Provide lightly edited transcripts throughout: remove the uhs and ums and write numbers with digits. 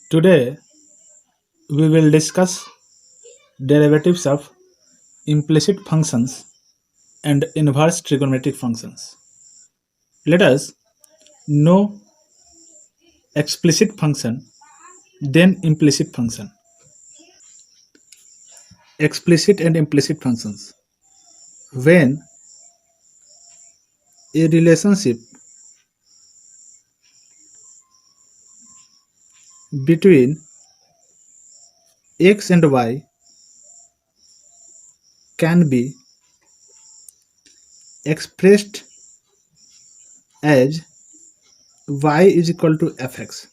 Today we will discuss derivatives of implicit functions and inverse trigonometric functions. Let us know explicit function, then implicit function. Explicit and implicit functions. When a relationship between x and y can be expressed as y is equal to fx,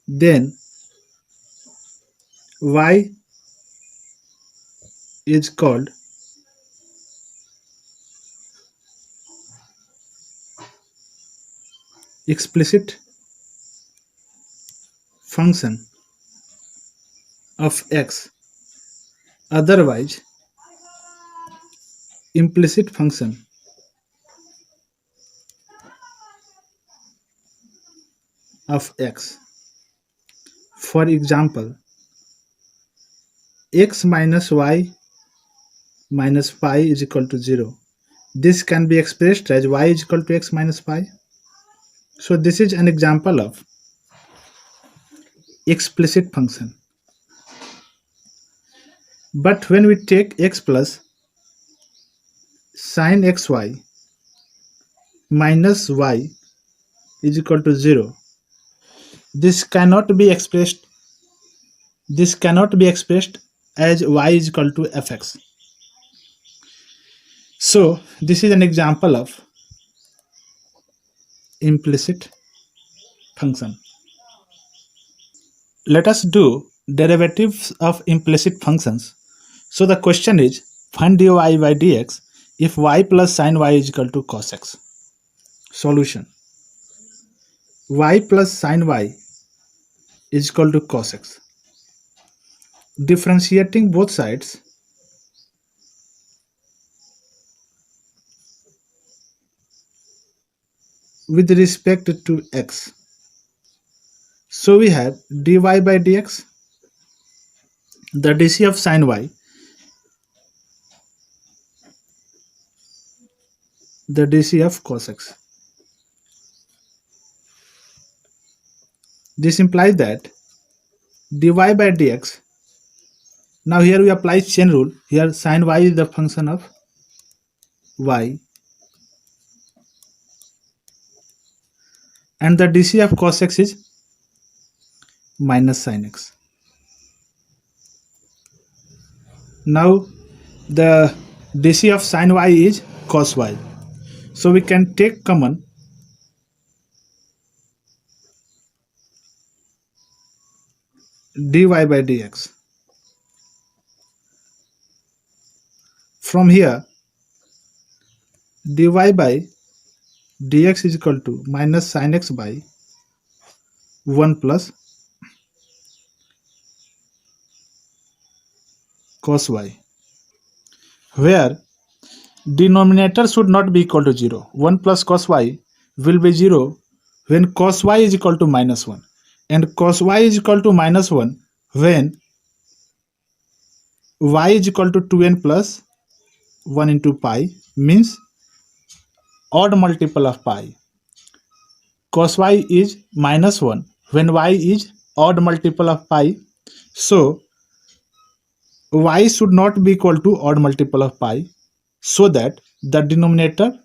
then y is called explicit function of x, otherwise implicit function of x. For example, x minus y minus pi is equal to 0. This can be expressed as y is equal to x minus pi. So this is an example of explicit function. But when we take x plus sine xy minus y is equal to 0, this cannot be expressed as y is equal to fx. So this is an example of implicit function. Let us do derivatives of implicit functions. So the question is, find dy by dx if y plus sine y is equal to cos x. Solution: y plus sine y is equal to cos x. Differentiating both sides, with respect to x. So we have dy by dx, the dc of sine y, the dc of cos x. This implies that dy by dx, now here we apply chain rule. Here sine y is the function of y and the dc of cos x is minus sine x. Now the dc of sine y is cos y. So we can take common dy by dx. From here, dy by dx is equal to minus sin x by 1 plus cos y, where denominator should not be equal to 0. 1 plus cos y will be 0 when cos y is equal to minus 1, and cos y is equal to minus 1 when y is equal to 2n plus 1 into pi, means odd multiple of pi. Cos y is minus 1 when y is odd multiple of pi. So y should not be equal to odd multiple of pi, so that the denominator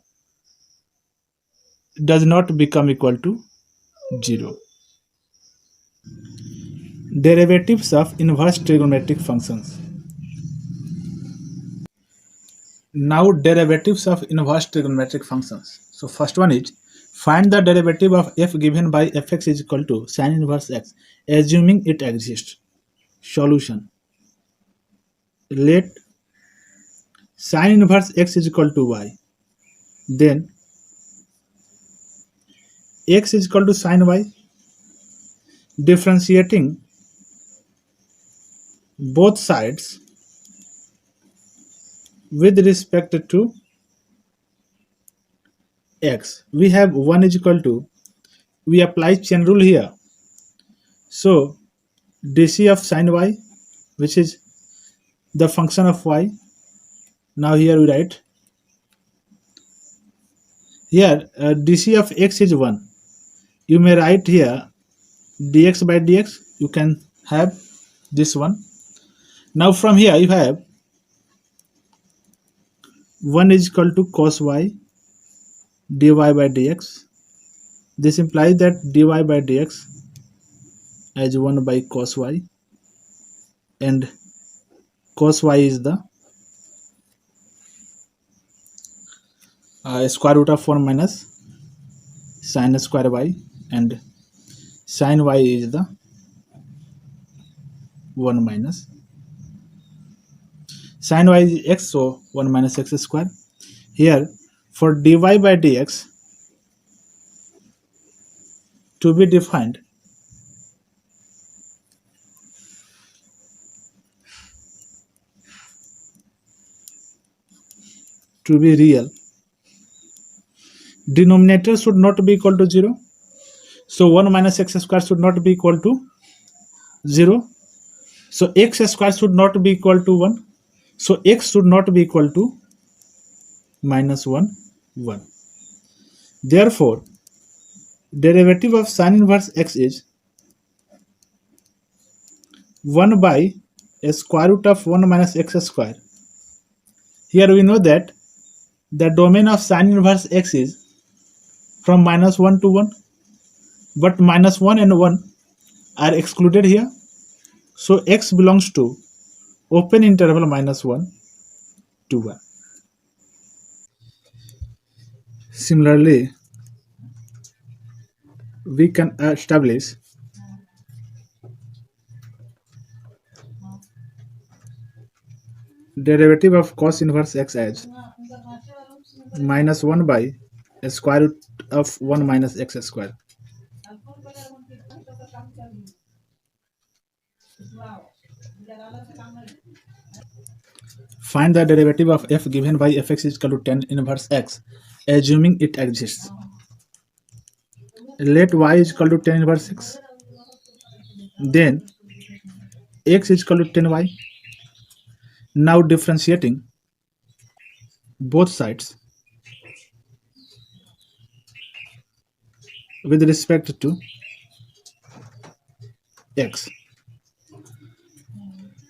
does not become equal to 0. Derivatives of inverse trigonometric functions. Now derivatives of inverse trigonometric functions. So first one is, find the derivative of f given by fx is equal to sin inverse x, assuming it exists. Solution: let sin inverse x is equal to y, then x is equal to sin y. Differentiating both sides with respect to x, we have 1 is equal to, we apply chain rule here. So dc of sine y, which is the function of y. Now here we write here dc of x is 1. You may write here dx by dx. You can have this one. Now from here you have 1 is equal to cos y dy by dx. This implies that dy by dx as 1 by cos y, and cos y is the square root of 1 minus sin square y, and sin y is the 1 minus sin y is x, so 1 minus x square. Here for dy by dx to be defined, to be real, denominator should not be equal to 0. So 1 minus x square should not be equal to 0. So x square should not be equal to 1. So x should not be equal to minus 1, 1. Therefore, derivative of sin inverse x is 1 by a square root of 1 minus x square. Here we know that the domain of sin inverse x is from minus 1 to 1, but minus 1 and 1 are excluded here. So x belongs to open interval minus 1 to 1. Similarly, we can establish derivative of cos inverse x as minus 1 by a square root of 1 minus x square. Find the derivative of f given by fx is equal to tan inverse x, assuming it exists. Let y is equal to tan inverse x. Then x is equal to tan y. Now differentiating both sides with respect to x.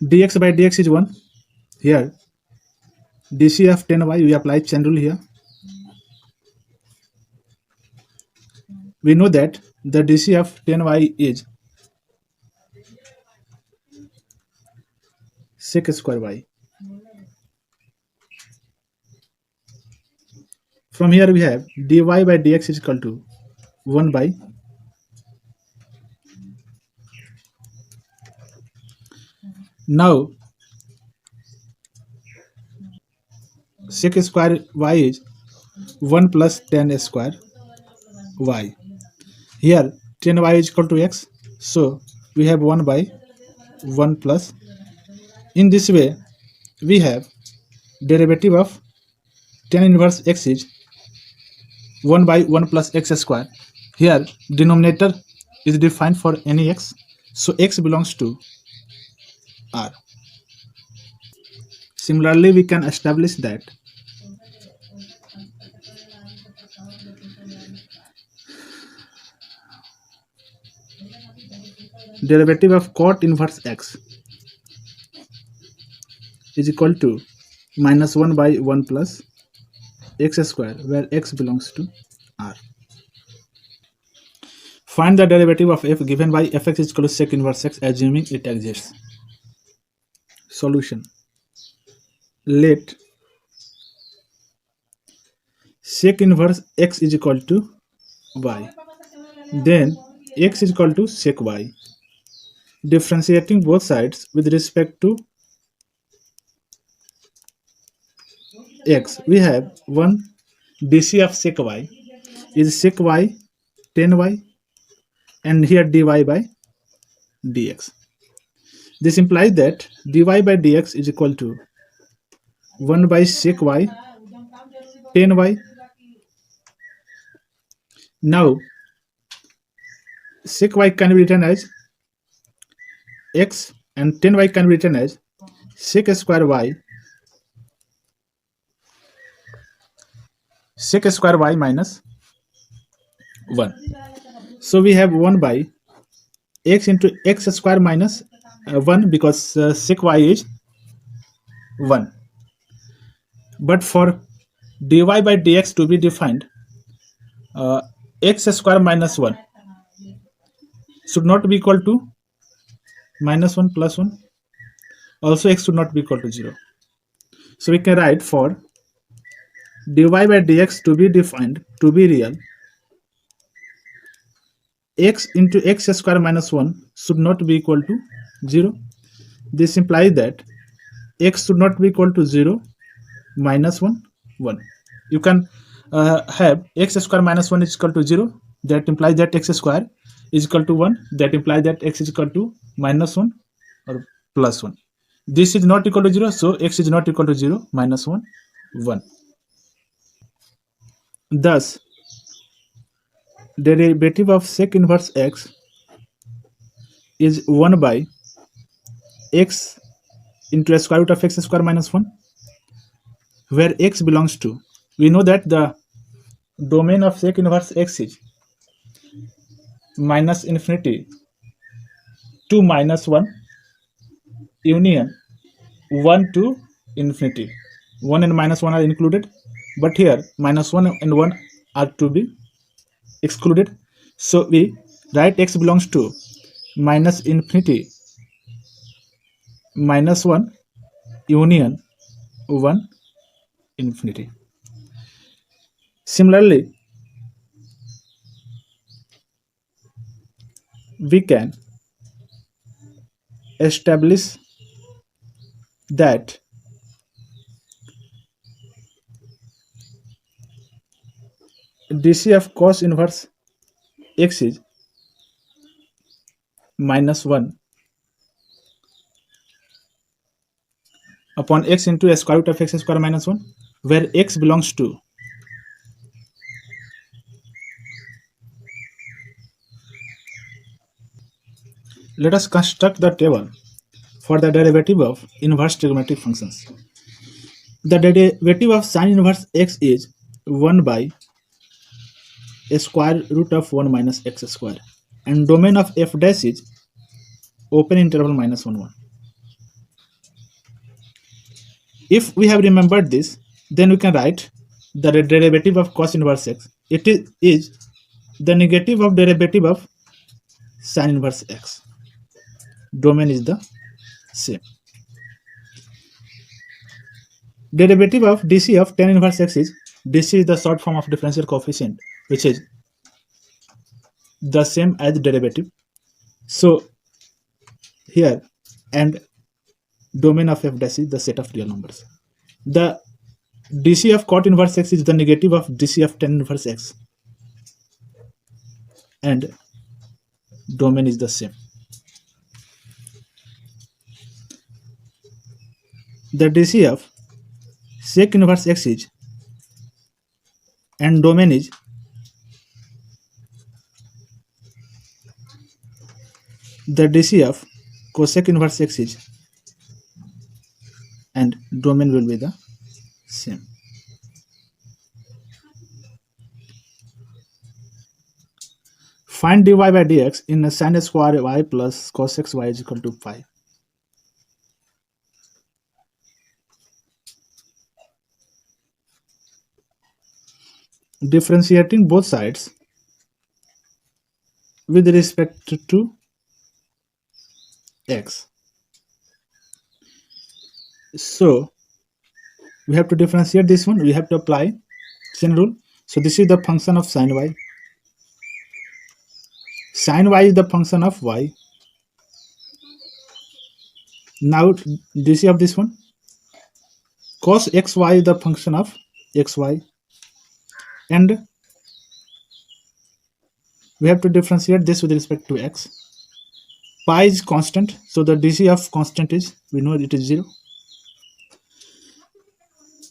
Dx by dx is 1. Here dc of tan y, we apply chain rule here. We know that the dc of tan y is sec square y. From here we have dy by dx is equal to 1 by now sec square y is 1 plus tan square y. Here tan y is equal to x, so we have 1 by 1 plus. In this way we have derivative of tan inverse x is 1 by 1 plus x square. Here denominator is defined for any x, so x belongs to R. Similarly, we can establish that derivative of cot inverse x is equal to minus 1 by 1 plus x square, where x belongs to R. Find the derivative of f given by fx is equal to sec inverse x, assuming it exists. Solution. Let sec inverse x is equal to y. Then x is equal to sec y. Differentiating both sides with respect to x, we have 1 dc of sec y is sec y tan y, and here dy by dx. This implies that dy by dx is equal to 1 by sec y tan y. Now sec y can be written as x and 10y can be written as sec square y minus 1. So we have 1 by x into x square minus 1 because sec y is 1. But for dy by dx to be defined, x square minus 1 should not be equal to minus 1 plus 1. Also x should not be equal to 0. So we can write for dy by dx to be defined to be real, x into x square minus 1 should not be equal to 0. This implies that x should not be equal to 0, minus 1, 1. You can have x square minus 1 is equal to 0. That implies that x square is equal to 1. That implies that x is equal to minus 1 or plus 1. This is not equal to 0, so x is not equal to 0, minus 1, 1. Thus, derivative of sec inverse x is 1 by x into a square root of x square minus 1, where x belongs to, we know that the domain of sec inverse x is minus infinity to minus 1 union 1 to infinity. 1 and minus 1 are included, but here minus 1 and 1 are to be excluded. So we write x belongs to minus infinity minus 1 union 1 infinity. Similarly, we can establish that dc of cos inverse x is minus 1 upon x into a square root of x square minus 1, where x belongs to let us construct the table for the derivative of inverse trigonometric functions. The derivative of sine inverse x is 1 by a square root of 1 minus x square, and domain of f dash is open interval minus 1, 1. If we have remembered this, then we can write the derivative of cos inverse x. It is the negative of derivative of sine inverse x. Domain is the same. Derivative of dc of tan inverse x is, dc is the short form of differential coefficient, which is the same as derivative. So here, and domain of f dash is the set of real numbers. The dc of cot inverse x is the negative of dc of tan inverse x, and domain is the same. The dc of sec inverse x is, and domain is the dc of cosec inverse x is, and domain will be the same. Find dy by dx in a sin square y plus cos x y is equal to pi. Differentiating both sides with respect to x. So we have to differentiate this one. We have to apply chain rule. So this is the function of sin y. Sin y is the function of y. Now dc of this one. Cos xy is the function of xy. And we have to differentiate this with respect to x. Pi is constant, so the dc of constant is, we know it is 0.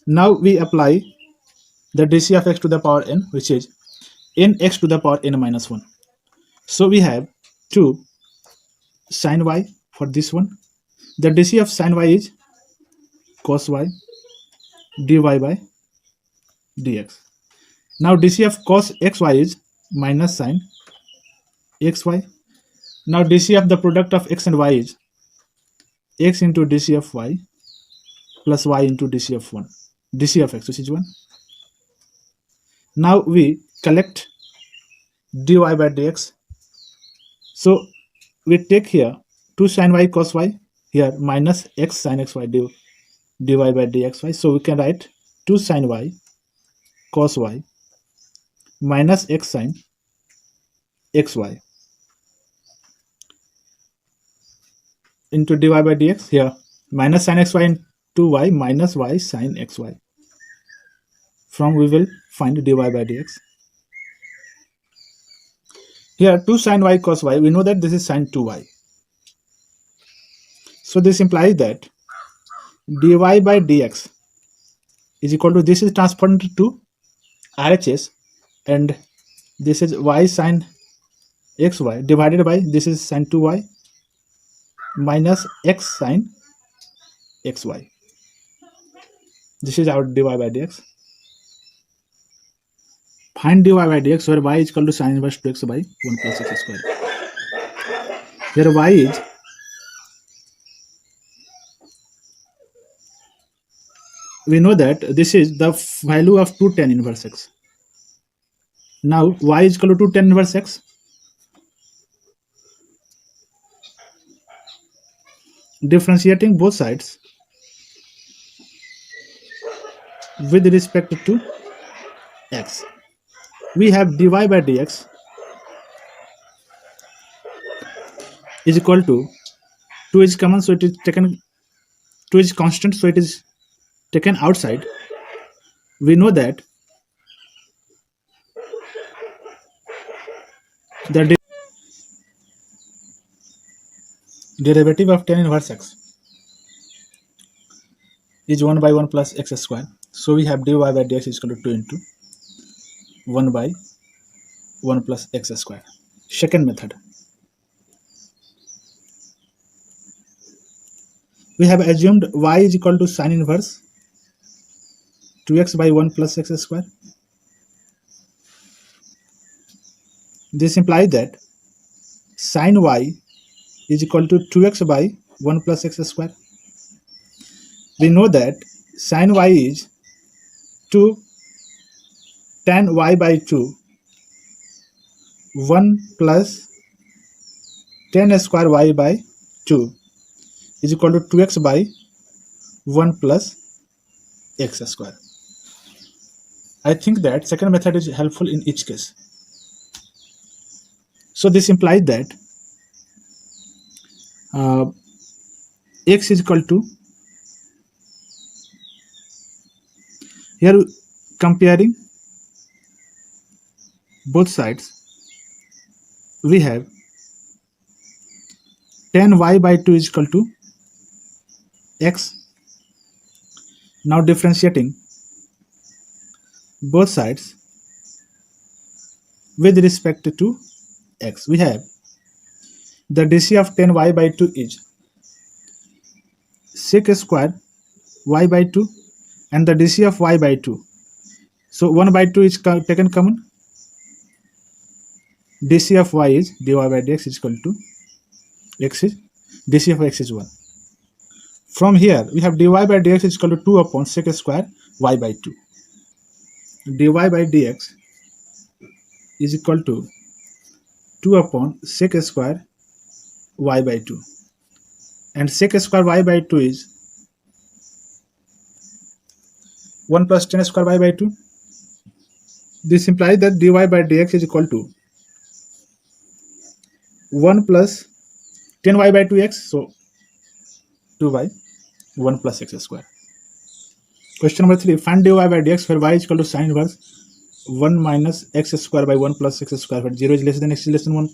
Now we apply the dc of x to the power n, which is nx to the power n minus 1. So we have 2 sin y for this one. The dc of sin y is cos y dy by dx. Now dc of cos xy is minus sin xy. Now dc of the product of x and y is x into dc of y plus y into dc of 1, dc of x, which is 1. Now we collect dy by dx. So we take here 2 sin y cos y, here minus x sin xy dy by dxy. So we can write 2 sin y cos y minus x sin xy into dy by dx. Here minus sin xy into y minus y sin xy. From we will find dy by dx. Here 2 sin y cos y, we know that this is sin 2y. So this implies that dy by dx is equal to, this is transformed to RHS, and this is y sin xy divided by, this is sin 2y minus x sin xy. This is our dy by dx. Find dy by dx where y is equal to sin inverse 2x by 1 plus x square. Here y is we know that this is the value of 2 tan inverse x. Now y is equal to 2 tan inverse x. Differentiating both sides with respect to x, we have dy by dx is equal to 2 is common, so it is taken, 2 is constant, so it is taken outside. We know that the derivative of tan inverse x is 1 by 1 plus x square. So we have dy by dx is equal to 2 into 1 by 1 plus x square. Second method, we have assumed y is equal to sin inverse 2x by 1 plus x square. This implies that sin y is equal to 2x by 1 plus x square. We know that sin y is 2 tan y by 2 1 plus tan square y by 2 is equal to 2x by 1 plus x square. I think that second method is helpful in each case. So this implies that x is equal to, here comparing both sides, we have tan y by 2 is equal to x. Now differentiating both sides with respect to x, we have the dc of tan y by 2 is sec square y by 2 and the dc of y by 2. So 1 by 2 is taken common. dc of y is dy by dx is equal to x is dc of x is 1. From here we have dy by dx is equal to 2 upon sec square y by 2. dy by dx is equal to 2 upon sec square y by 2, and sec square y by 2 is 1 plus tan square y by 2. This implies that dy by dx is equal to 1 plus tan y by 2x, so 2 by 1 plus x square. Question number 3, find dy by dx where y is equal to sin inverse 1 minus x square by 1 plus x square, where 0 is less than x is less than 1.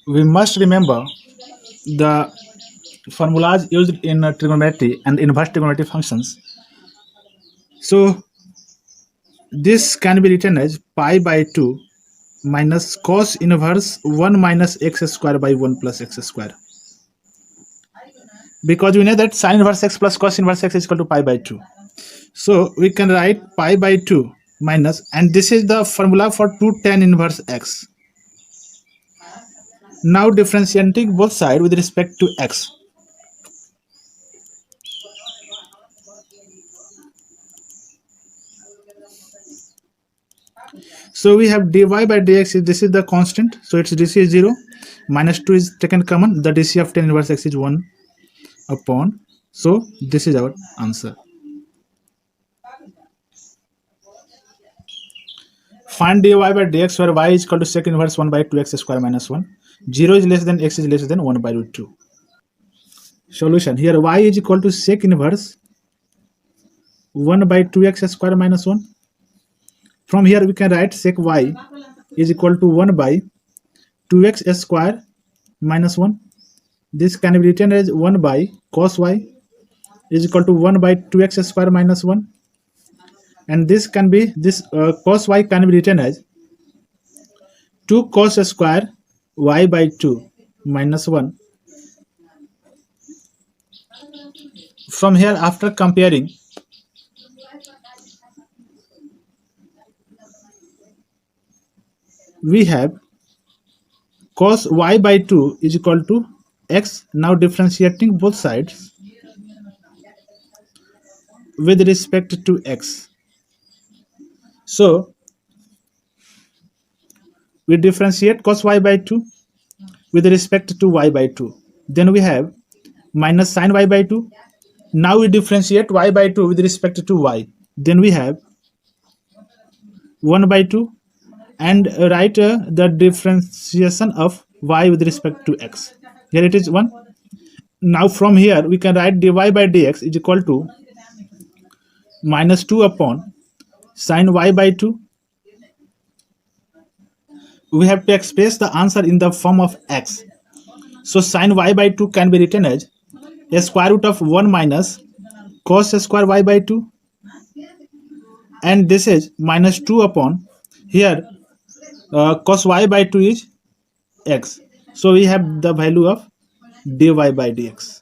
We must remember the formulas used in trigonometry and inverse trigonometry functions. So this can be written as pi by 2 minus cos inverse 1 minus x square by 1 plus x square. Because we know that sin inverse x plus cos inverse x is equal to pi by 2. So we can write pi by 2 minus, and this is the formula for 2 tan inverse x. Now differentiating both sides with respect to x. So we have dy by dx, this is the constant, so its dc is 0, minus 2 is taken common, the dc of tan inverse x is 1 upon, so this is our answer. Find dy by dx where y is equal to sec inverse 1 by 2x square minus 1. 0 is less than x is less than 1 by root 2. Solution. Here y is equal to sec inverse 1 by 2x square minus 1. From here we can write sec y is equal to 1 by 2x square minus 1. This can be written as 1 by cos y is equal to 1 by 2x square minus 1. And this can be, cos y can be written as 2 cos square y by 2 minus 1. From here, after comparing, we have cos y by 2 is equal to x. Now differentiating both sides with respect to x. So we differentiate cos y by 2 with respect to y by 2. Then we have minus sin y by 2. Now we differentiate y by 2 with respect to y. Then we have 1 by 2 and write the differentiation of y with respect to x. Here it is 1. Now from here we can write dy by dx is equal to minus 2 upon sin y by 2. We have to express the answer in the form of x. So sin y by 2 can be written as a square root of 1 minus cos square y by 2. And this is minus 2 upon, here cos y by 2 is x. So we have the value of dy by dx.